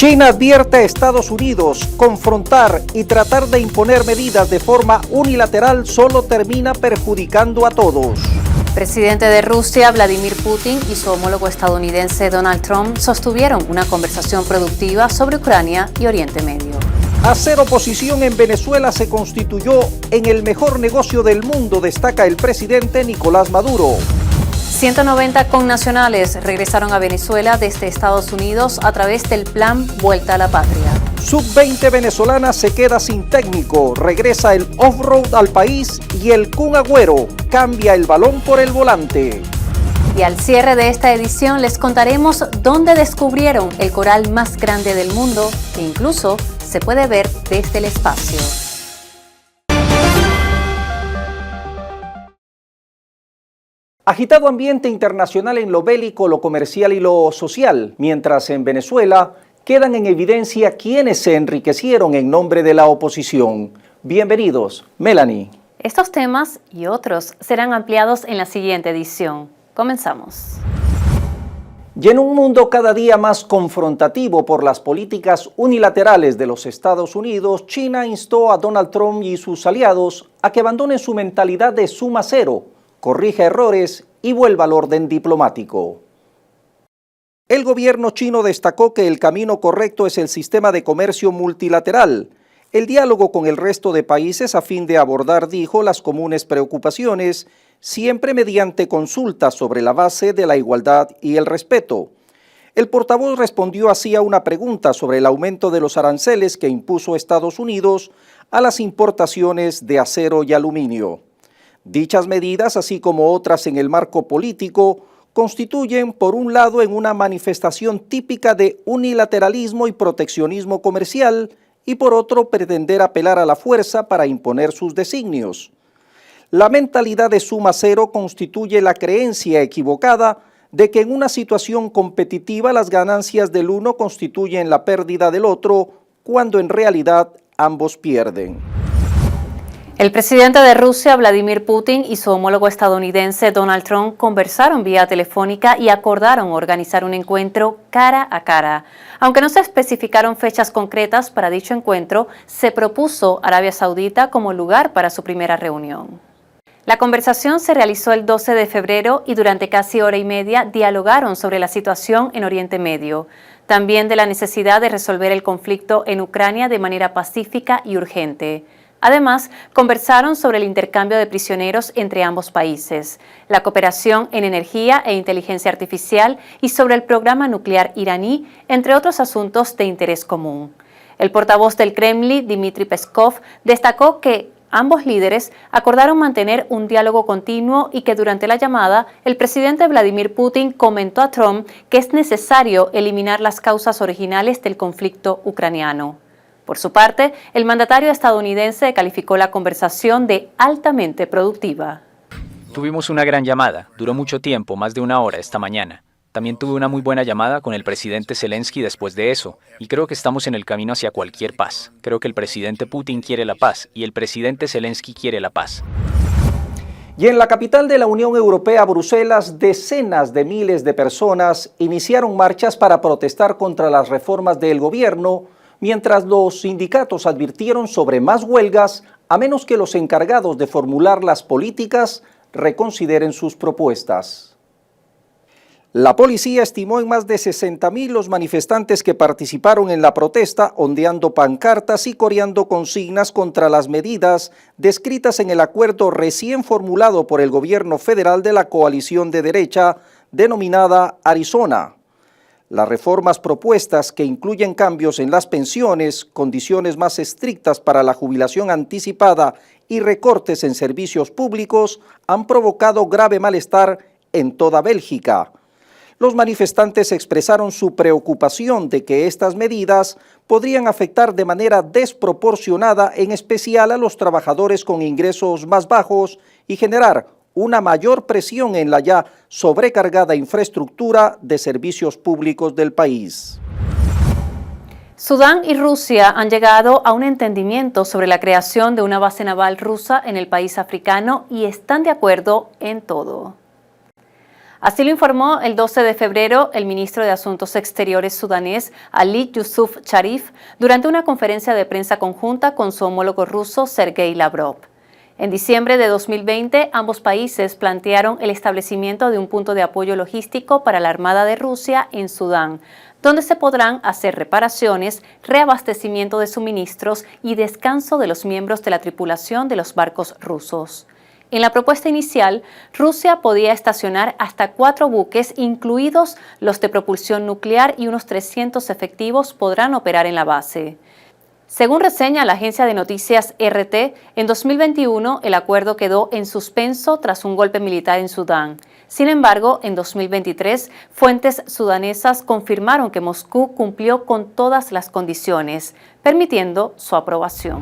China advierte a Estados Unidos, confrontar y tratar de imponer medidas de forma unilateral solo termina perjudicando a todos. Presidente de Rusia, Vladimir Putin, y su homólogo estadounidense Donald Trump sostuvieron una conversación productiva sobre Ucrania y Oriente Medio. Hacer oposición en Venezuela se constituyó en el mejor negocio del mundo, destaca el presidente Nicolás Maduro. 190 connacionales regresaron a Venezuela desde Estados Unidos a través del plan Vuelta a la Patria. Sub-20 venezolana se queda sin técnico, regresa el off-road al país y el Kun Agüero cambia el balón por el volante. Y al cierre de esta edición les contaremos dónde descubrieron el coral más grande del mundo, que incluso se puede ver desde el espacio. Agitado ambiente internacional en lo bélico, lo comercial y lo social, mientras en Venezuela quedan en evidencia quienes se enriquecieron en nombre de la oposición. Bienvenidos, Melanie. Estos temas y otros serán ampliados en la siguiente edición. Comenzamos. Y en un mundo cada día más confrontativo por las políticas unilaterales de los Estados Unidos, China instó a Donald Trump y sus aliados a que abandonen su mentalidad de suma cero, corrija errores y vuelva al orden diplomático. El gobierno chino destacó que el camino correcto es el sistema de comercio multilateral, el diálogo con el resto de países a fin de abordar, dijo, las comunes preocupaciones, siempre mediante consultas sobre la base de la igualdad y el respeto. El portavoz respondió así a una pregunta sobre el aumento de los aranceles que impuso Estados Unidos a las importaciones de acero y aluminio. Dichas medidas, así como otras en el marco político, constituyen, por un lado, en una manifestación típica de unilateralismo y proteccionismo comercial, y por otro, pretender apelar a la fuerza para imponer sus designios. La mentalidad de suma cero constituye la creencia equivocada de que en una situación competitiva las ganancias del uno constituyen la pérdida del otro, cuando en realidad ambos pierden. El presidente de Rusia, Vladimir Putin, y su homólogo estadounidense Donald Trump conversaron vía telefónica y acordaron organizar un encuentro cara a cara. Aunque no se especificaron fechas concretas para dicho encuentro, se propuso Arabia Saudita como lugar para su primera reunión. La conversación se realizó el 12 de febrero y durante casi hora y media dialogaron sobre la situación en Oriente Medio, también de la necesidad de resolver el conflicto en Ucrania de manera pacífica y urgente. Además, conversaron sobre el intercambio de prisioneros entre ambos países, la cooperación en energía e inteligencia artificial y sobre el programa nuclear iraní, entre otros asuntos de interés común. El portavoz del Kremlin, Dmitry Peskov, destacó que ambos líderes acordaron mantener un diálogo continuo y que durante la llamada, el presidente Vladimir Putin comentó a Trump que es necesario eliminar las causas originales del conflicto ucraniano. Por su parte, el mandatario estadounidense calificó la conversación de altamente productiva. Tuvimos una gran llamada, duró mucho tiempo, más de una hora esta mañana. También tuve una muy buena llamada con el presidente Zelensky después de eso, y creo que estamos en el camino hacia cualquier paz. Creo que el presidente Putin quiere la paz y el presidente Zelensky quiere la paz. Y en la capital de la Unión Europea, Bruselas, decenas de miles de personas iniciaron marchas para protestar contra las reformas del gobierno, mientras los sindicatos advirtieron sobre más huelgas a menos que los encargados de formular las políticas reconsideren sus propuestas. La policía estimó en más de 60.000 los manifestantes que participaron en la protesta, ondeando pancartas y coreando consignas contra las medidas descritas en el acuerdo recién formulado por el gobierno federal de la coalición de derecha denominada Arizona. Las reformas propuestas, que incluyen cambios en las pensiones, condiciones más estrictas para la jubilación anticipada y recortes en servicios públicos, han provocado grave malestar en toda Bélgica. Los manifestantes expresaron su preocupación de que estas medidas podrían afectar de manera desproporcionada, en especial a los trabajadores con ingresos más bajos, y generar una mayor presión en la ya sobrecargada infraestructura de servicios públicos del país. Sudán y Rusia han llegado a un entendimiento sobre la creación de una base naval rusa en el país africano y están de acuerdo en todo. Así lo informó el 12 de febrero el ministro de Asuntos Exteriores sudanés Ali Yusuf Sharif durante una conferencia de prensa conjunta con su homólogo ruso Sergei Lavrov. En diciembre de 2020, ambos países plantearon el establecimiento de un punto de apoyo logístico para la Armada de Rusia en Sudán, donde se podrán hacer reparaciones, reabastecimiento de suministros y descanso de los miembros de la tripulación de los barcos rusos. En la propuesta inicial, Rusia podía estacionar hasta 4 buques, incluidos los de propulsión nuclear, y unos 300 efectivos podrán operar en la base. Según reseña la agencia de noticias RT, en 2021 el acuerdo quedó en suspenso tras un golpe militar en Sudán. Sin embargo, en 2023, fuentes sudanesas confirmaron que Moscú cumplió con todas las condiciones, permitiendo su aprobación.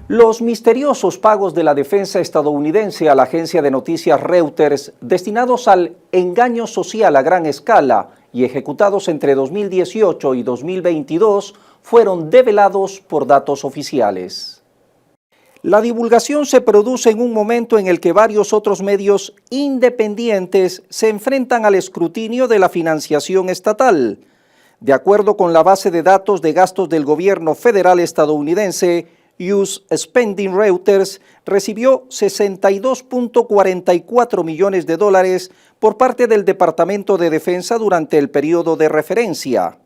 Los misteriosos pagos de la defensa estadounidense a la agencia de noticias Reuters, destinados al engaño social a gran escala y ejecutados entre 2018 y 2022, fueron develados por datos oficiales. La divulgación se produce en un momento en el que varios otros medios independientes se enfrentan al escrutinio de la financiación estatal. De acuerdo con la base de datos de gastos del gobierno federal estadounidense, US Spending Reuters recibió $62.44 millones por parte del Departamento de Defensa durante el periodo de referencia.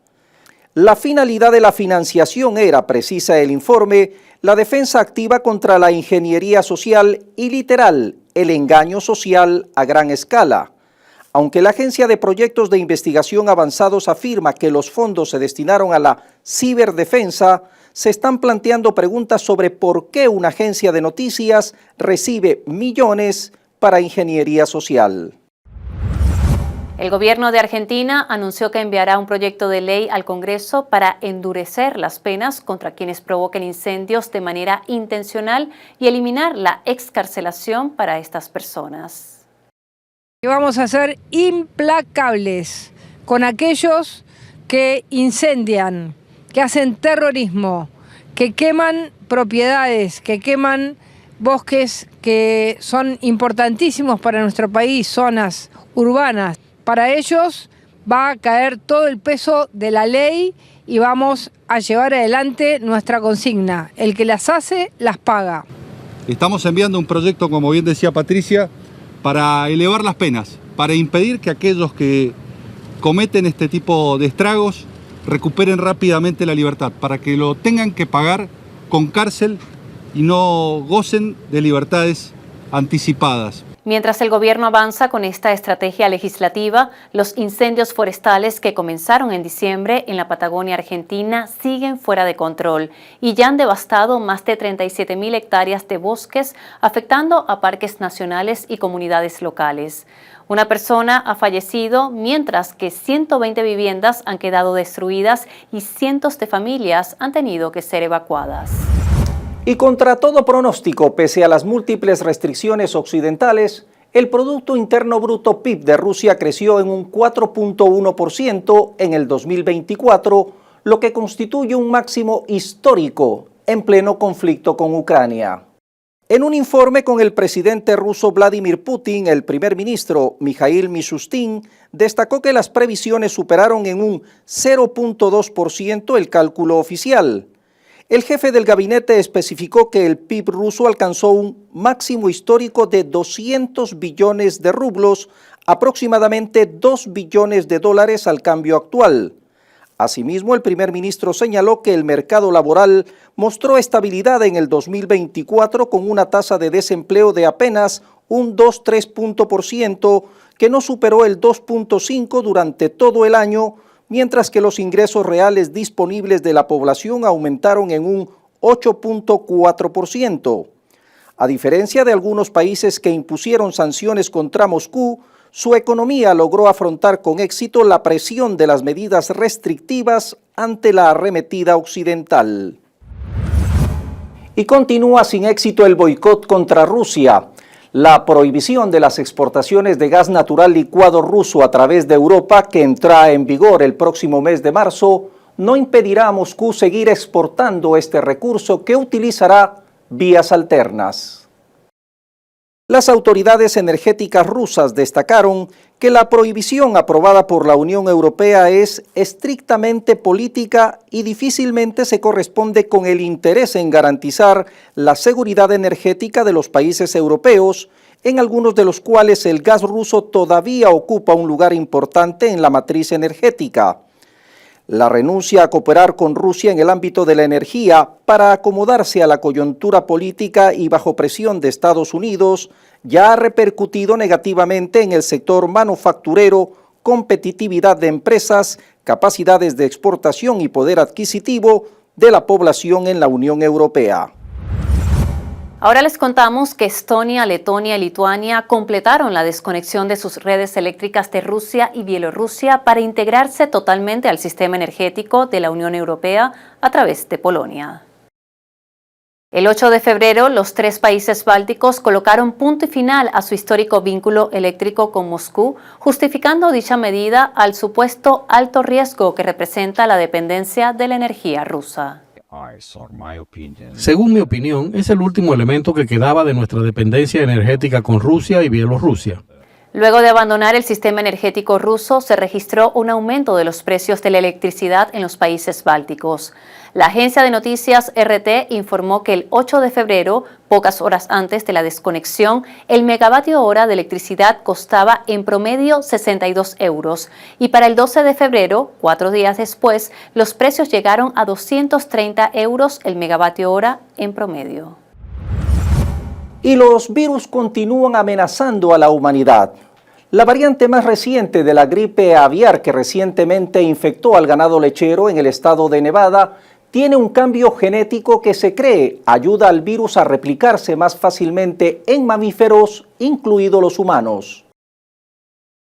La finalidad de la financiación era, precisa el informe, la defensa activa contra la ingeniería social y literal, el engaño social a gran escala. Aunque la Agencia de Proyectos de Investigación Avanzados afirma que los fondos se destinaron a la ciberdefensa, se están planteando preguntas sobre por qué una agencia de noticias recibe millones para ingeniería social. El gobierno de Argentina anunció que enviará un proyecto de ley al Congreso para endurecer las penas contra quienes provoquen incendios de manera intencional y eliminar la excarcelación para estas personas. Vamos a ser implacables con aquellos que incendian, que hacen terrorismo, que queman propiedades, que queman bosques que son importantísimos para nuestro país, zonas urbanas. Para ellos va a caer todo el peso de la ley y vamos a llevar adelante nuestra consigna. El que las hace, las paga. Estamos enviando un proyecto, como bien decía Patricia, para elevar las penas, para impedir que aquellos que cometen este tipo de estragos recuperen rápidamente la libertad, para que lo tengan que pagar con cárcel y no gocen de libertades anticipadas. Mientras el gobierno avanza con esta estrategia legislativa, los incendios forestales que comenzaron en diciembre en la Patagonia Argentina siguen fuera de control y ya han devastado más de 37.000 hectáreas de bosques, afectando a parques nacionales y comunidades locales. Una persona ha fallecido, mientras que 120 viviendas han quedado destruidas y cientos de familias han tenido que ser evacuadas. Y contra todo pronóstico, pese a las múltiples restricciones occidentales, el Producto Interno Bruto PIB de Rusia creció en un 4.1% en el 2024, lo que constituye un máximo histórico en pleno conflicto con Ucrania. En un informe con el presidente ruso Vladimir Putin, el primer ministro Mikhail Mishustin destacó que las previsiones superaron en un 0.2% el cálculo oficial. El jefe del gabinete especificó que el PIB ruso alcanzó un máximo histórico de 200 billones de rublos, aproximadamente 2 billones de dólares al cambio actual. Asimismo, el primer ministro señaló que el mercado laboral mostró estabilidad en el 2024 con una tasa de desempleo de apenas un 2,3%, que no superó el 2,5% durante todo el año, mientras que los ingresos reales disponibles de la población aumentaron en un 8,4%. A diferencia de algunos países que impusieron sanciones contra Moscú, su economía logró afrontar con éxito la presión de las medidas restrictivas ante la arremetida occidental. Y continúa sin éxito el boicot contra Rusia. La prohibición de las exportaciones de gas natural licuado ruso a través de Europa, que entra en vigor el próximo mes de marzo, no impedirá a Moscú seguir exportando este recurso, que utilizará vías alternas. Las autoridades energéticas rusas destacaron que la prohibición aprobada por la Unión Europea es estrictamente política y difícilmente se corresponde con el interés en garantizar la seguridad energética de los países europeos, en algunos de los cuales el gas ruso todavía ocupa un lugar importante en la matriz energética. La renuncia a cooperar con Rusia en el ámbito de la energía para acomodarse a la coyuntura política y bajo presión de Estados Unidos ya ha repercutido negativamente en el sector manufacturero, competitividad de empresas, capacidades de exportación y poder adquisitivo de la población en la Unión Europea. Ahora les contamos que Estonia, Letonia y Lituania completaron la desconexión de sus redes eléctricas de Rusia y Bielorrusia para integrarse totalmente al sistema energético de la Unión Europea a través de Polonia. El 8 de febrero, los 3 países bálticos colocaron punto y final a su histórico vínculo eléctrico con Moscú, justificando dicha medida al supuesto alto riesgo que representa la dependencia de la energía rusa. Según mi opinión, es el último elemento que quedaba de nuestra dependencia energética con Rusia y Bielorrusia. Luego de abandonar el sistema energético ruso, se registró un aumento de los precios de la electricidad en los países bálticos. La agencia de noticias RT informó que el 8 de febrero, pocas horas antes de la desconexión, el megavatio hora de electricidad costaba en promedio 62 euros y para el 12 de febrero, 4 días después, los precios llegaron a 230 euros el megavatio hora en promedio. Y los virus continúan amenazando a la humanidad. La variante más reciente de la gripe aviar que recientemente infectó al ganado lechero en el estado de Nevada tiene un cambio genético que se cree ayuda al virus a replicarse más fácilmente en mamíferos, incluidos los humanos.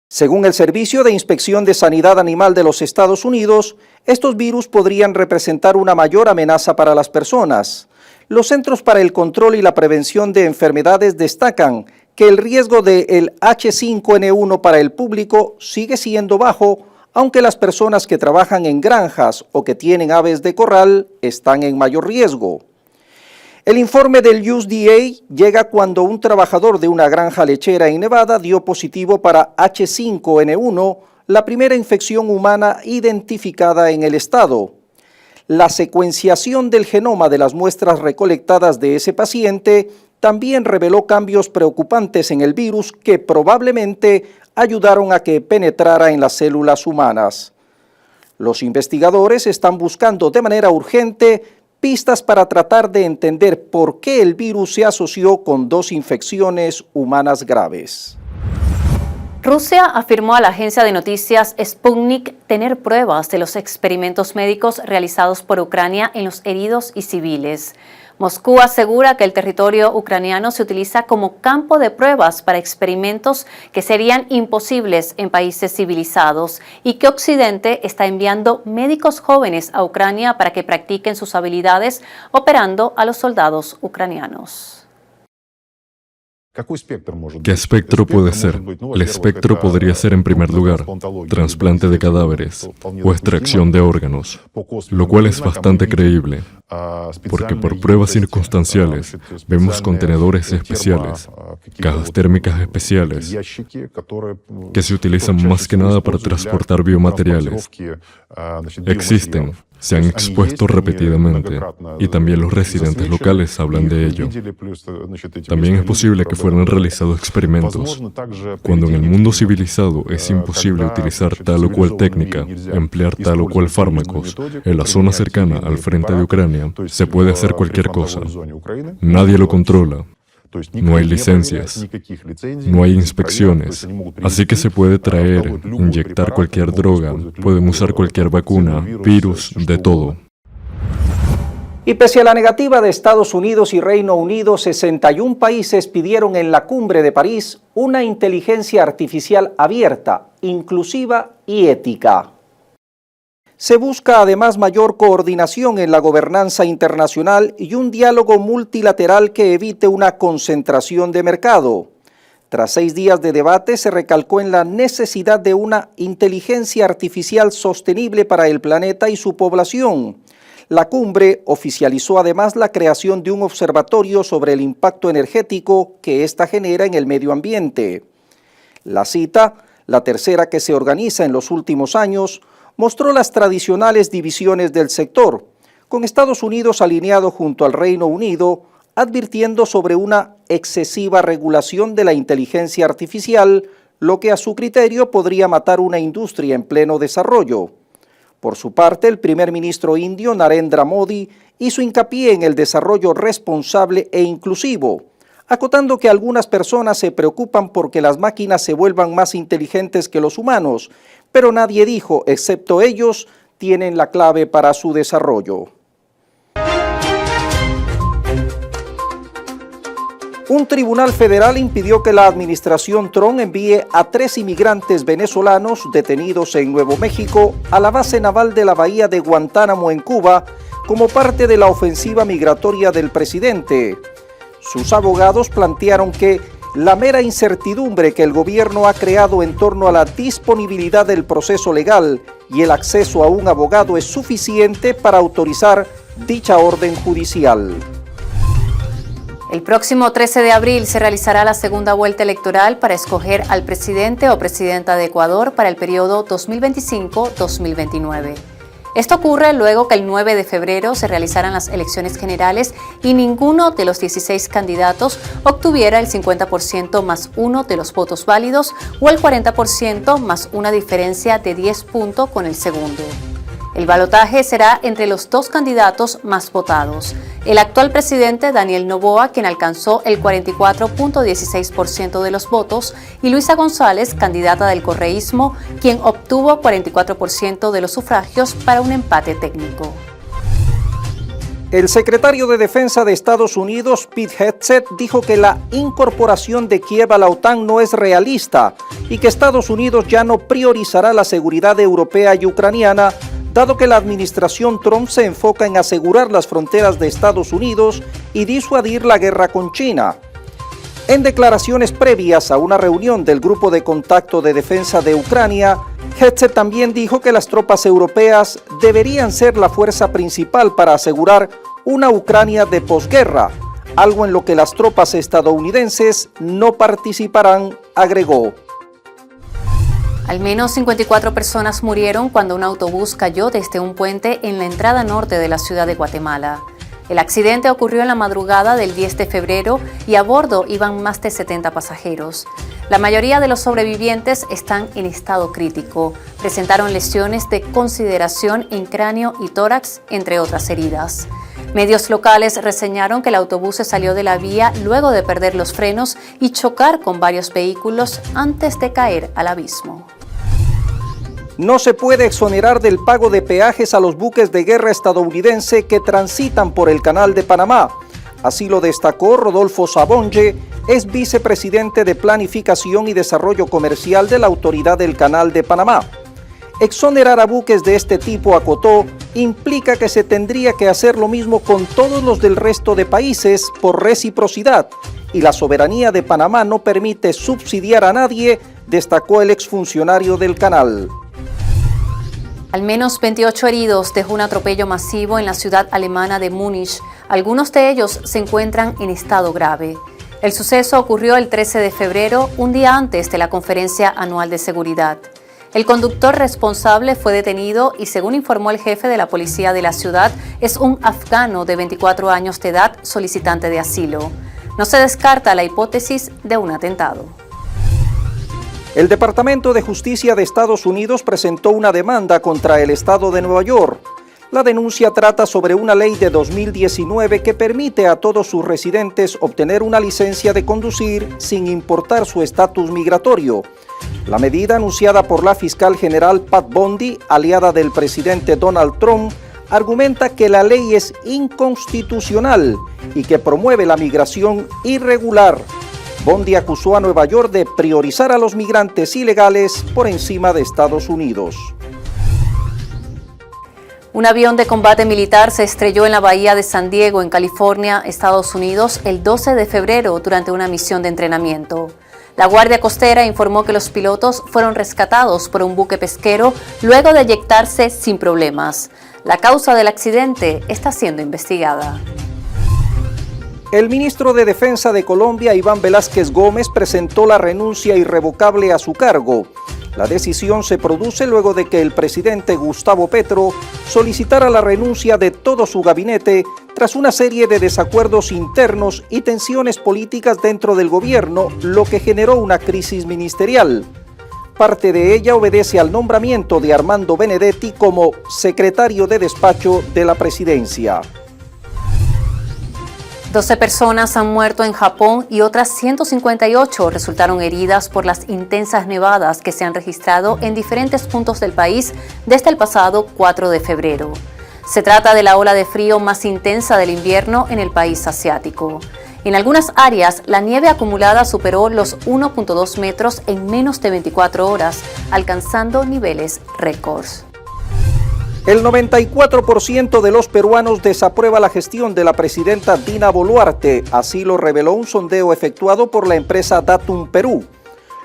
Según el Servicio de Inspección de Sanidad Animal de los Estados Unidos, estos virus podrían representar una mayor amenaza para las personas. Los Centros para el Control y la Prevención de Enfermedades destacan que el riesgo del H5N1 para el público sigue siendo bajo, aunque las personas que trabajan en granjas o que tienen aves de corral están en mayor riesgo. El informe del USDA llega cuando un trabajador de una granja lechera en Nevada dio positivo para H5N1, la primera infección humana identificada en el estado. La secuenciación del genoma de las muestras recolectadas de ese paciente también reveló cambios preocupantes en el virus que probablemente ayudaron a que penetrara en las células humanas. Los investigadores están buscando de manera urgente pistas para tratar de entender por qué el virus se asoció con 2 infecciones humanas graves. Rusia afirmó a la agencia de noticias Sputnik tener pruebas de los experimentos médicos realizados por Ucrania en los heridos y civiles. Moscú asegura que el territorio ucraniano se utiliza como campo de pruebas para experimentos que serían imposibles en países civilizados y que Occidente está enviando médicos jóvenes a Ucrania para que practiquen sus habilidades operando a los soldados ucranianos. ¿Qué espectro puede ser? El espectro podría ser, en primer lugar, trasplante de cadáveres o extracción de órganos, lo cual es bastante creíble, porque por pruebas circunstanciales vemos contenedores especiales, cajas térmicas especiales, que se utilizan más que nada para transportar biomateriales. Existen, se han expuesto repetidamente, y también los residentes locales hablan de ello. También es posible que fueran realizados experimentos, cuando en el mundo civilizado es imposible utilizar tal o cual técnica, emplear tal o cual fármacos. En la zona cercana al frente de Ucrania se puede hacer cualquier cosa. Nadie lo controla. No hay licencias, no hay inspecciones, así que se puede traer, inyectar cualquier droga, pueden usar cualquier vacuna, virus, de todo. Y pese a la negativa de Estados Unidos y Reino Unido, 61 países pidieron en la cumbre de París una inteligencia artificial abierta, inclusiva y ética. Se busca además mayor coordinación en la gobernanza internacional y un diálogo multilateral que evite una concentración de mercado. Tras 6 días de debate, se recalcó en la necesidad de una inteligencia artificial sostenible para el planeta y su población. La cumbre oficializó además la creación de un observatorio sobre el impacto energético que ésta genera en el medio ambiente. La cita, la tercera que se organiza en los últimos años, mostró las tradicionales divisiones del sector, con Estados Unidos alineado junto al Reino Unido, advirtiendo sobre una excesiva regulación de la inteligencia artificial, lo que a su criterio podría matar una industria en pleno desarrollo. Por su parte, el primer ministro indio Narendra Modi hizo hincapié en el desarrollo responsable e inclusivo, acotando que algunas personas se preocupan porque las máquinas se vuelvan más inteligentes que los humanos, pero nadie dijo, excepto ellos, tienen la clave para su desarrollo. Un tribunal federal impidió que la administración Trump envíe a 3 inmigrantes venezolanos detenidos en Nuevo México a la base naval de la bahía de Guantánamo en Cuba como parte de la ofensiva migratoria del presidente. Sus abogados plantearon que la mera incertidumbre que el gobierno ha creado en torno a la disponibilidad del proceso legal y el acceso a un abogado es suficiente para autorizar dicha orden judicial. El próximo 13 de abril se realizará la segunda vuelta electoral para escoger al presidente o presidenta de Ecuador para el periodo 2025-2029. Esto ocurre luego que el 9 de febrero se realizaran las elecciones generales y ninguno de los 16 candidatos obtuviera el 50% más uno de los votos válidos o el 40% más una diferencia de 10 puntos con el segundo. El balotaje será entre los 2 candidatos más votados. El actual presidente Daniel Noboa, quien alcanzó el 44.16% de los votos, y Luisa González, candidata del correísmo, quien obtuvo 44% de los sufragios para un empate técnico. El secretario de Defensa de Estados Unidos, Pete Hegseth, dijo que la incorporación de Kiev a la OTAN no es realista y que Estados Unidos ya no priorizará la seguridad europea y ucraniana, dado que la administración Trump se enfoca en asegurar las fronteras de Estados Unidos y disuadir la guerra con China. En declaraciones previas a una reunión del Grupo de Contacto de Defensa de Ucrania, Hegseth también dijo que las tropas europeas deberían ser la fuerza principal para asegurar una Ucrania de posguerra, algo en lo que las tropas estadounidenses no participarán, agregó. Al menos 54 personas murieron cuando un autobús cayó desde un puente en la entrada norte de la ciudad de Guatemala. El accidente ocurrió en la madrugada del 10 de febrero y a bordo iban más de 70 pasajeros. La mayoría de los sobrevivientes están en estado crítico. Presentaron lesiones de consideración en cráneo y tórax, entre otras heridas. Medios locales reseñaron que el autobús se salió de la vía luego de perder los frenos y chocar con varios vehículos antes de caer al abismo. No se puede exonerar del pago de peajes a los buques de guerra estadounidense que transitan por el Canal de Panamá. Así lo destacó Rodolfo Sabonge, es vicepresidente de Planificación y Desarrollo Comercial de la Autoridad del Canal de Panamá. Exonerar a buques de este tipo, acotó, implica que se tendría que hacer lo mismo con todos los del resto de países por reciprocidad, y la soberanía de Panamá no permite subsidiar a nadie, destacó el exfuncionario del canal. Al menos 28 heridos dejó un atropello masivo en la ciudad alemana de Múnich. Algunos de ellos se encuentran en estado grave. El suceso ocurrió el 13 de febrero, un día antes de la conferencia anual de seguridad. El conductor responsable fue detenido y, según informó el jefe de la policía de la ciudad, es un afgano de 24 años de edad solicitante de asilo. No se descarta la hipótesis de un atentado. El Departamento de Justicia de Estados Unidos presentó una demanda contra el estado de Nueva York. La denuncia trata sobre una ley de 2019 que permite a todos sus residentes obtener una licencia de conducir sin importar su estatus migratorio. La medida, anunciada por la fiscal general Pat Bondi, aliada del presidente Donald Trump, argumenta que la ley es inconstitucional y que promueve la migración irregular. Bondi acusó a Nueva York de priorizar a los migrantes ilegales por encima de Estados Unidos. Un avión de combate militar se estrelló en la bahía de San Diego, en California, Estados Unidos, el 12 de febrero durante una misión de entrenamiento. La Guardia Costera informó que los pilotos fueron rescatados por un buque pesquero luego de eyectarse sin problemas. La causa del accidente está siendo investigada. El ministro de Defensa de Colombia, Iván Velázquez Gómez, presentó la renuncia irrevocable a su cargo. La decisión se produce luego de que el presidente Gustavo Petro solicitara la renuncia de todo su gabinete tras una serie de desacuerdos internos y tensiones políticas dentro del gobierno, lo que generó una crisis ministerial. Parte de ella obedece al nombramiento de Armando Benedetti como secretario de despacho de la presidencia. 12 personas han muerto en Japón y otras 158 resultaron heridas por las intensas nevadas que se han registrado en diferentes puntos del país desde el pasado 4 de febrero. Se trata de la ola de frío más intensa del invierno en el país asiático. En algunas áreas, la nieve acumulada superó los 1.2 metros en menos de 24 horas, alcanzando niveles récords. El 94% de los peruanos desaprueba la gestión de la presidenta Dina Boluarte, así lo reveló un sondeo efectuado por la empresa Datum Perú.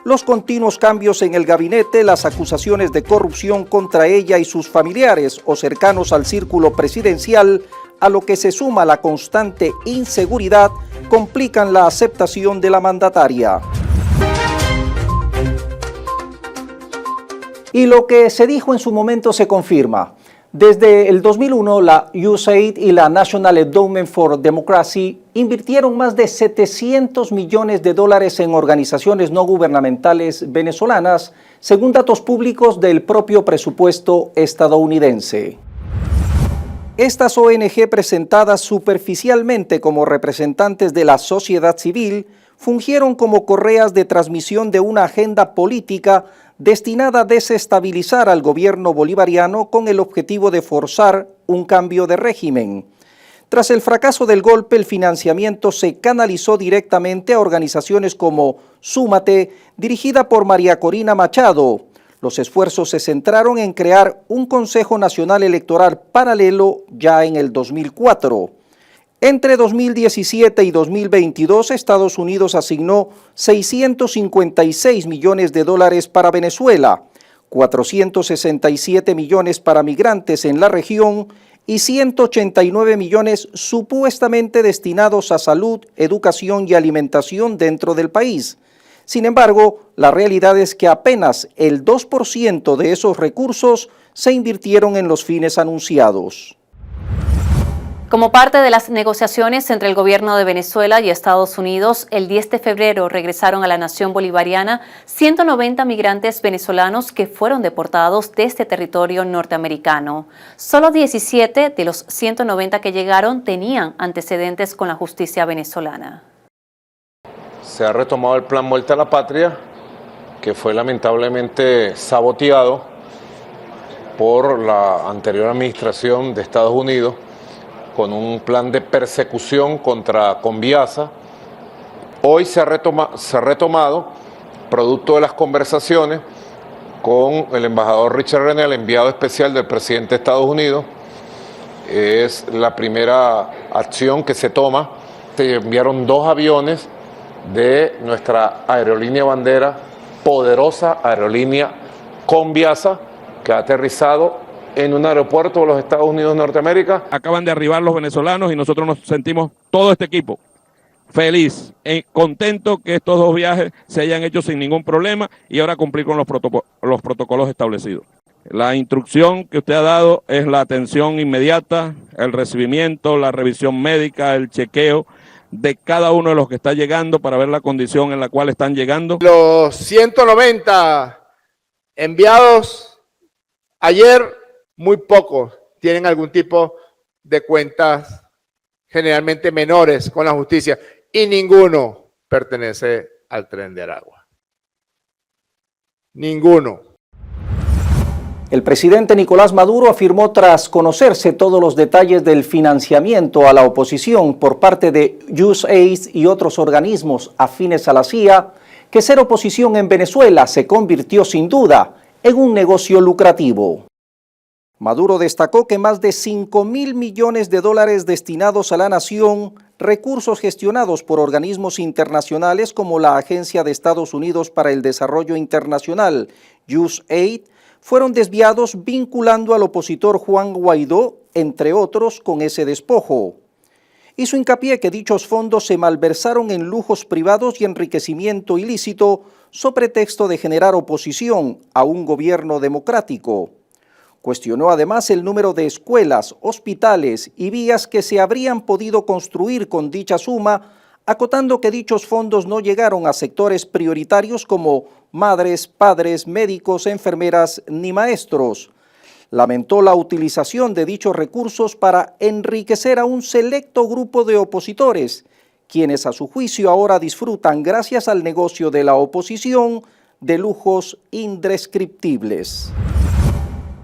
Los continuos cambios en el gabinete, las acusaciones de corrupción contra ella y sus familiares o cercanos al círculo presidencial, a lo que se suma la constante inseguridad, complican la aceptación de la mandataria. Y lo que se dijo en su momento se confirma. Desde el 2001, la USAID y la National Endowment for Democracy invirtieron más de 700 millones de dólares en organizaciones no gubernamentales venezolanas, según datos públicos del propio presupuesto estadounidense. Estas ONG, presentadas superficialmente como representantes de la sociedad civil, fungieron como correas de transmisión de una agenda política destinada a desestabilizar al gobierno bolivariano con el objetivo de forzar un cambio de régimen. Tras el fracaso del golpe, el financiamiento se canalizó directamente a organizaciones como Súmate, dirigida por María Corina Machado. Los esfuerzos se centraron en crear un Consejo Nacional Electoral paralelo ya en el 2004. Entre 2017 y 2022, Estados Unidos asignó 656 millones de dólares para Venezuela, 467 millones para migrantes en la región y 189 millones supuestamente destinados a salud, educación y alimentación dentro del país. Sin embargo, la realidad es que apenas el 2% de esos recursos se invirtieron en los fines anunciados. Como parte de las negociaciones entre el gobierno de Venezuela y Estados Unidos, el 10 de febrero regresaron a la nación bolivariana 190 migrantes venezolanos que fueron deportados desde territorio norteamericano. Solo 17 de los 190 que llegaron tenían antecedentes con la justicia venezolana. Se ha retomado el plan Vuelta a la Patria, que fue lamentablemente saboteado por la anterior administración de Estados Unidos, con un plan de persecución contra Conviasa. Hoy se ha retomado, producto de las conversaciones con el embajador Richard René, el enviado especial del presidente de Estados Unidos. Es la primera acción que se toma. Se enviaron 2 aviones de nuestra aerolínea bandera, poderosa aerolínea Conviasa, que ha aterrizado en un aeropuerto de los Estados Unidos de Norteamérica. Acaban de arribar los venezolanos y nosotros nos sentimos, todo este equipo, feliz, contento que estos 2 viajes se hayan hecho sin ningún problema y ahora cumplir con los protocolos establecidos. La instrucción que usted ha dado es la atención inmediata, el recibimiento, la revisión médica, el chequeo de cada uno de los que está llegando para ver la condición en la cual están llegando. Los 190 enviados ayer, muy pocos tienen algún tipo de cuentas generalmente menores con la justicia y ninguno pertenece al Tren de Aragua. Ninguno. El presidente Nicolás Maduro afirmó, tras conocerse todos los detalles del financiamiento a la oposición por parte de USAID y otros organismos afines a la CIA, que ser oposición en Venezuela se convirtió sin duda en un negocio lucrativo. Maduro destacó que más de 5.000 millones de dólares destinados a la nación, recursos gestionados por organismos internacionales como la Agencia de Estados Unidos para el Desarrollo Internacional, USAID, fueron desviados vinculando al opositor Juan Guaidó, entre otros, con ese despojo. Hizo hincapié que dichos fondos se malversaron en lujos privados y enriquecimiento ilícito sobre pretexto de generar oposición a un gobierno democrático. Cuestionó además el número de escuelas, hospitales y vías que se habrían podido construir con dicha suma, acotando que dichos fondos no llegaron a sectores prioritarios como madres, padres, médicos, enfermeras ni maestros. Lamentó la utilización de dichos recursos para enriquecer a un selecto grupo de opositores, quienes a su juicio ahora disfrutan, gracias al negocio de la oposición, de lujos indescriptibles.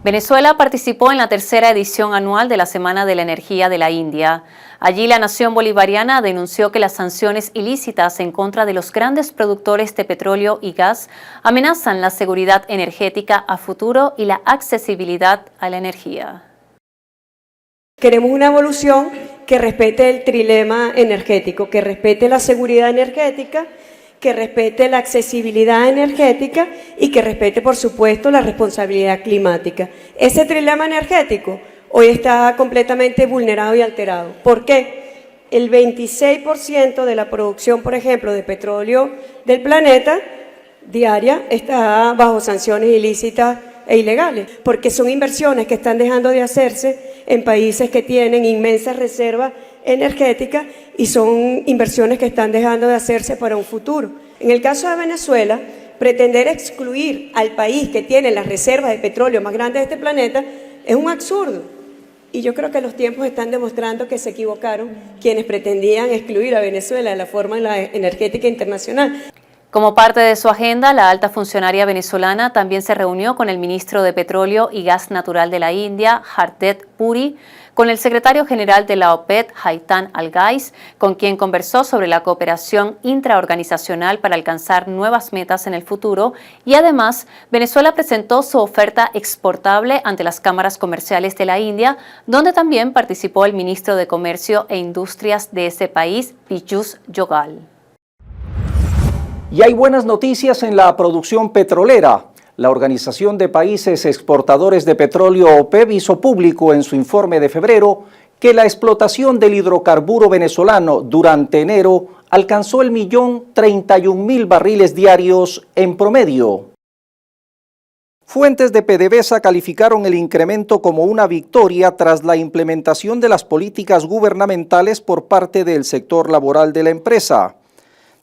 Venezuela participó en la tercera edición anual de la Semana de la Energía de la India. Allí la nación bolivariana denunció que las sanciones ilícitas en contra de los grandes productores de petróleo y gas amenazan la seguridad energética a futuro y la accesibilidad a la energía. Queremos una evolución que respete el trilema energético, que respete la seguridad energética, que respete la accesibilidad energética y que respete, por supuesto, la responsabilidad climática. Ese trilema energético hoy está completamente vulnerado y alterado. ¿Por qué? El 26% de la producción, por ejemplo, de petróleo del planeta diaria está bajo sanciones ilícitas e ilegales, porque son inversiones que están dejando de hacerse en países que tienen inmensas reservas energéticas y son inversiones que están dejando de hacerse para un futuro. En el caso de Venezuela, pretender excluir al país que tiene las reservas de petróleo más grandes de este planeta es un absurdo. Y yo creo que los tiempos están demostrando que se equivocaron quienes pretendían excluir a Venezuela de la forma energética internacional. Como parte de su agenda, la alta funcionaria venezolana también se reunió con el ministro de Petróleo y Gas Natural de la India, Hardeep Puri, con el secretario general de la OPEP, Haitham Al-Ghais, con quien conversó sobre la cooperación intraorganizacional para alcanzar nuevas metas en el futuro, y además Venezuela presentó su oferta exportable ante las cámaras comerciales de la India, donde también participó el ministro de Comercio e Industrias de ese país, Piyush Goyal. Y hay buenas noticias en la producción petrolera. La Organización de Países Exportadores de Petróleo OPEP hizo público en su informe de febrero que la explotación del hidrocarburo venezolano durante enero alcanzó el 1.031.000 barriles diarios en promedio. Fuentes de PDVSA calificaron el incremento como una victoria tras la implementación de las políticas gubernamentales por parte del sector laboral de la empresa.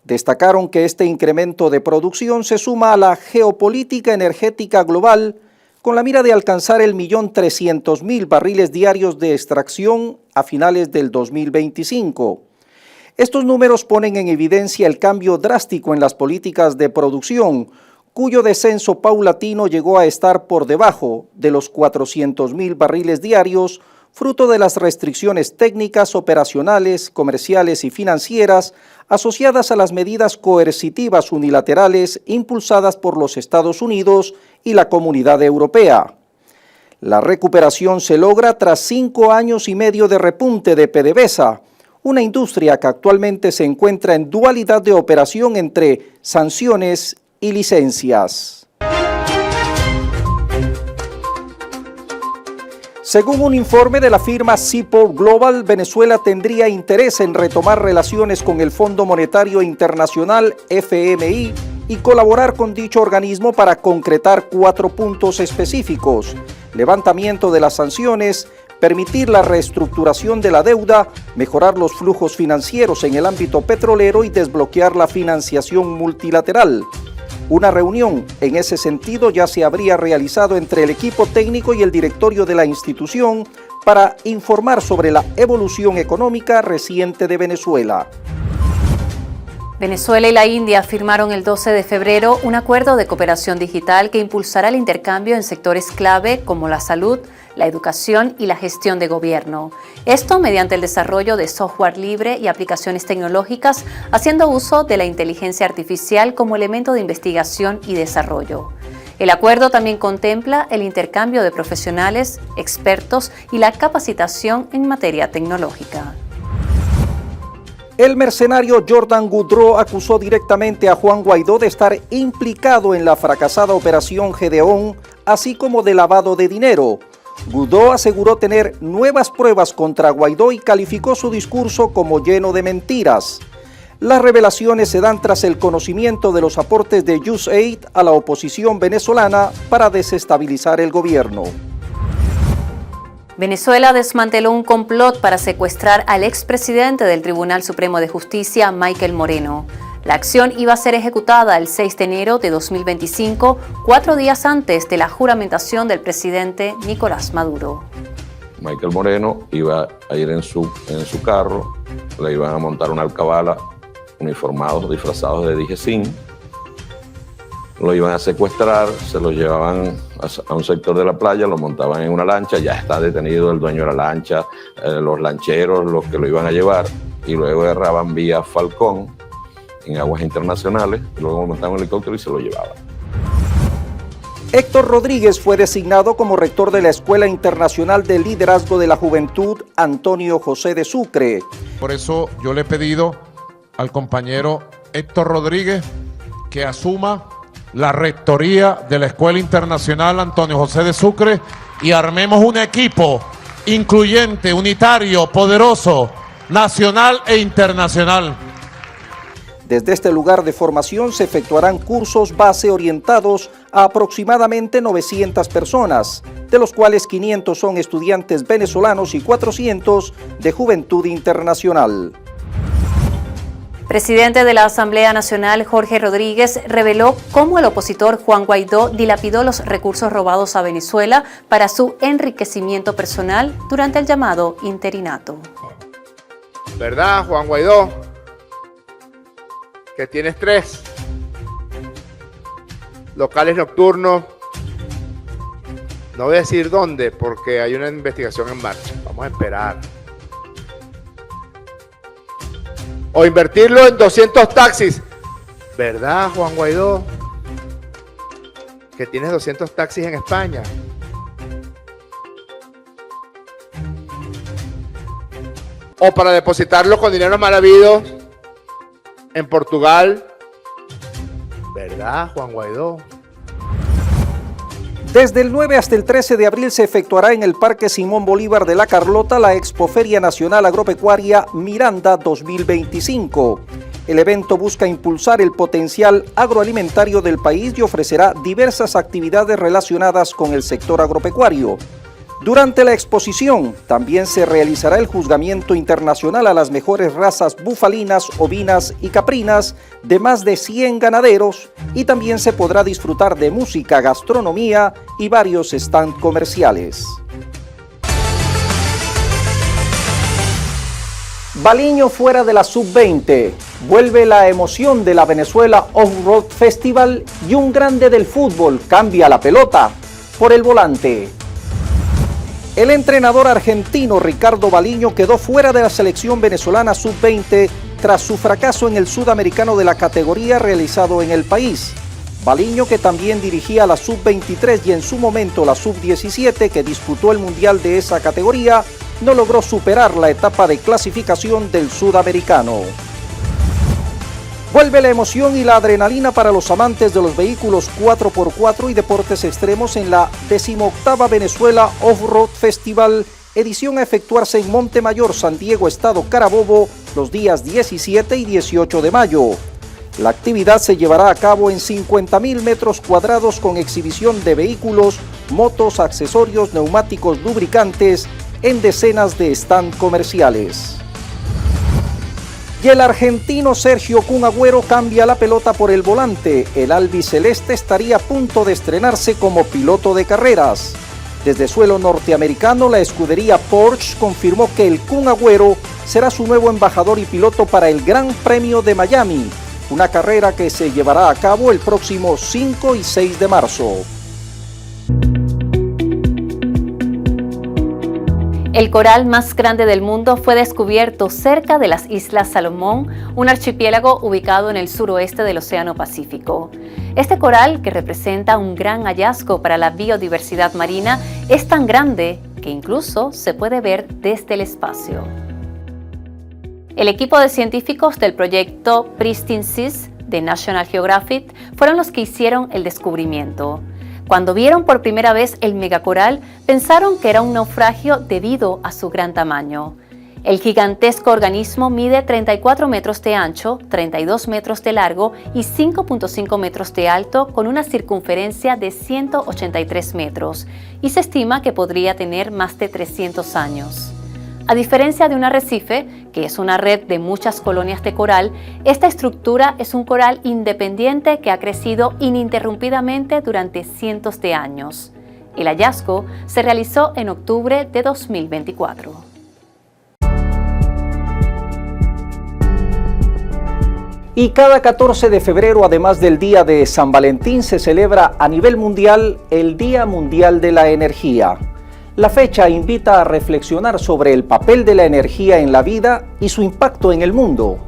Destacaron que este incremento de producción se suma a la geopolítica energética global con la mira de alcanzar el 1.300.000 barriles diarios de extracción a finales del 2025. Estos números ponen en evidencia el cambio drástico en las políticas de producción, cuyo descenso paulatino llegó a estar por debajo de los 400.000 barriles diarios, fruto de las restricciones técnicas, operacionales, comerciales y financieras asociadas a las medidas coercitivas unilaterales impulsadas por los Estados Unidos y la Comunidad Europea. La recuperación se logra tras 5 años y medio de repunte de PDVSA, una industria que actualmente se encuentra en dualidad de operación entre sanciones y licencias. Según un informe de la firma Seaport Global, Venezuela tendría interés en retomar relaciones con el Fondo Monetario Internacional, FMI, y colaborar con dicho organismo para concretar 4 puntos específicos: levantamiento de las sanciones, permitir la reestructuración de la deuda, mejorar los flujos financieros en el ámbito petrolero y desbloquear la financiación multilateral. Una reunión en ese sentido ya se habría realizado entre el equipo técnico y el directorio de la institución para informar sobre la evolución económica reciente de Venezuela. Venezuela y la India firmaron el 12 de febrero un acuerdo de cooperación digital que impulsará el intercambio en sectores clave como la salud, la educación y la gestión de gobierno. Esto mediante el desarrollo de software libre y aplicaciones tecnológicas, haciendo uso de la inteligencia artificial como elemento de investigación y desarrollo. El acuerdo también contempla el intercambio de profesionales, expertos y la capacitación en materia tecnológica. El mercenario Jordan Goudreau acusó directamente a Juan Guaidó de estar implicado en la fracasada Operación Gedeón, así como de lavado de dinero. Goudreau aseguró tener nuevas pruebas contra Guaidó y calificó su discurso como lleno de mentiras. Las revelaciones se dan tras el conocimiento de los aportes de USAID a la oposición venezolana para desestabilizar el gobierno. Venezuela desmanteló un complot para secuestrar al expresidente del Tribunal Supremo de Justicia, Michael Moreno. La acción iba a ser ejecutada el 6 de enero de 2025, 4 días antes de la juramentación del presidente Nicolás Maduro. Michael Moreno iba a ir en su carro, le iban a montar una alcabala, uniformados, disfrazados de DGCIN, lo iban a secuestrar, se lo llevaban a un sector de la playa, lo montaban en una lancha, ya está detenido el dueño de la lancha, los lancheros, los que lo iban a llevar, y luego erraban vía Falcón en aguas internacionales, y luego lo montaban en un helicóptero y se lo llevaban. Héctor Rodríguez fue designado como rector de la Escuela Internacional de Liderazgo de la Juventud Antonio José de Sucre. Por eso yo le he pedido al compañero Héctor Rodríguez que asuma la rectoría de la Escuela Internacional Antonio José de Sucre y armemos un equipo incluyente, unitario, poderoso, nacional e internacional. Desde este lugar de formación se efectuarán cursos base orientados a aproximadamente 900 personas, de los cuales 500 son estudiantes venezolanos y 400 de Juventud Internacional. Presidente de la Asamblea Nacional, Jorge Rodríguez, reveló cómo el opositor Juan Guaidó dilapidó los recursos robados a Venezuela para su enriquecimiento personal durante el llamado interinato. ¿Verdad, Juan Guaidó? Que tienes 3 locales nocturnos. No voy a decir dónde, porque hay una investigación en marcha. Vamos a esperar. O invertirlo en 200 taxis. ¿Verdad, Juan Guaidó? Que tienes 200 taxis en España. O para depositarlo con dinero mal habido en Portugal. ¿Verdad, Juan Guaidó? Desde el 9 hasta el 13 de abril se efectuará en el Parque Simón Bolívar de La Carlota la Expoferia Nacional Agropecuaria Miranda 2025. El evento busca impulsar el potencial agroalimentario del país y ofrecerá diversas actividades relacionadas con el sector agropecuario. Durante la exposición también se realizará el juzgamiento internacional a las mejores razas bufalinas, ovinas y caprinas de más de 100 ganaderos y también se podrá disfrutar de música, gastronomía y varios stands comerciales. Baliño fuera de la Sub-20, vuelve la emoción de la Venezuela Off-Road Festival y un grande del fútbol cambia la pelota por el volante. El entrenador argentino Ricardo Baliño quedó fuera de la selección venezolana Sub-20 tras su fracaso en el sudamericano de la categoría realizado en el país. Baliño, que también dirigía la Sub-23 y en su momento la Sub-17 que disputó el mundial de esa categoría, no logró superar la etapa de clasificación del sudamericano. Vuelve la emoción y la adrenalina para los amantes de los vehículos 4x4 y deportes extremos en la 18ª Venezuela Off-Road Festival, edición a efectuarse en Montemayor, San Diego, Estado Carabobo, los días 17 y 18 de mayo. La actividad se llevará a cabo en 50.000 metros cuadrados con exhibición de vehículos, motos, accesorios, neumáticos, lubricantes, en decenas de stand comerciales. Y el argentino Sergio Kun Agüero cambia la pelota por el volante. El albiceleste estaría a punto de estrenarse como piloto de carreras. Desde suelo norteamericano, la escudería Porsche confirmó que el Kun Agüero será su nuevo embajador y piloto para el Gran Premio de Miami, una carrera que se llevará a cabo el próximo 5 y 6 de marzo. El coral más grande del mundo fue descubierto cerca de las Islas Salomón, un archipiélago ubicado en el suroeste del Océano Pacífico. Este coral, que representa un gran hallazgo para la biodiversidad marina, es tan grande que incluso se puede ver desde el espacio. El equipo de científicos del proyecto Pristine Seas de National Geographic fueron los que hicieron el descubrimiento. Cuando vieron por primera vez el megacoral, pensaron que era un naufragio debido a su gran tamaño. El gigantesco organismo mide 34 metros de ancho, 32 metros de largo y 5.5 metros de alto, con una circunferencia de 183 metros, y se estima que podría tener más de 300 años. A diferencia de un arrecife, que es una red de muchas colonias de coral, esta estructura es un coral independiente que ha crecido ininterrumpidamente durante cientos de años. El hallazgo se realizó en octubre de 2024. Y cada 14 de febrero, además del Día de San Valentín, se celebra a nivel mundial el Día Mundial de la Energía. La fecha invita a reflexionar sobre el papel de la energía en la vida y su impacto en el mundo.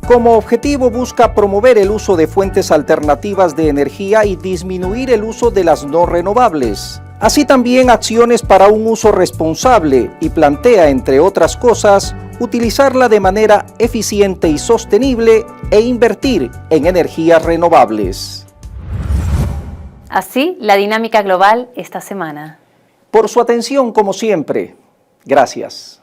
Como objetivo busca promover el uso de fuentes alternativas de energía y disminuir el uso de las no renovables. Así también acciones para un uso responsable y plantea, entre otras cosas, utilizarla de manera eficiente y sostenible e invertir en energías renovables. Así, la dinámica global esta semana. Por su atención, como siempre, gracias.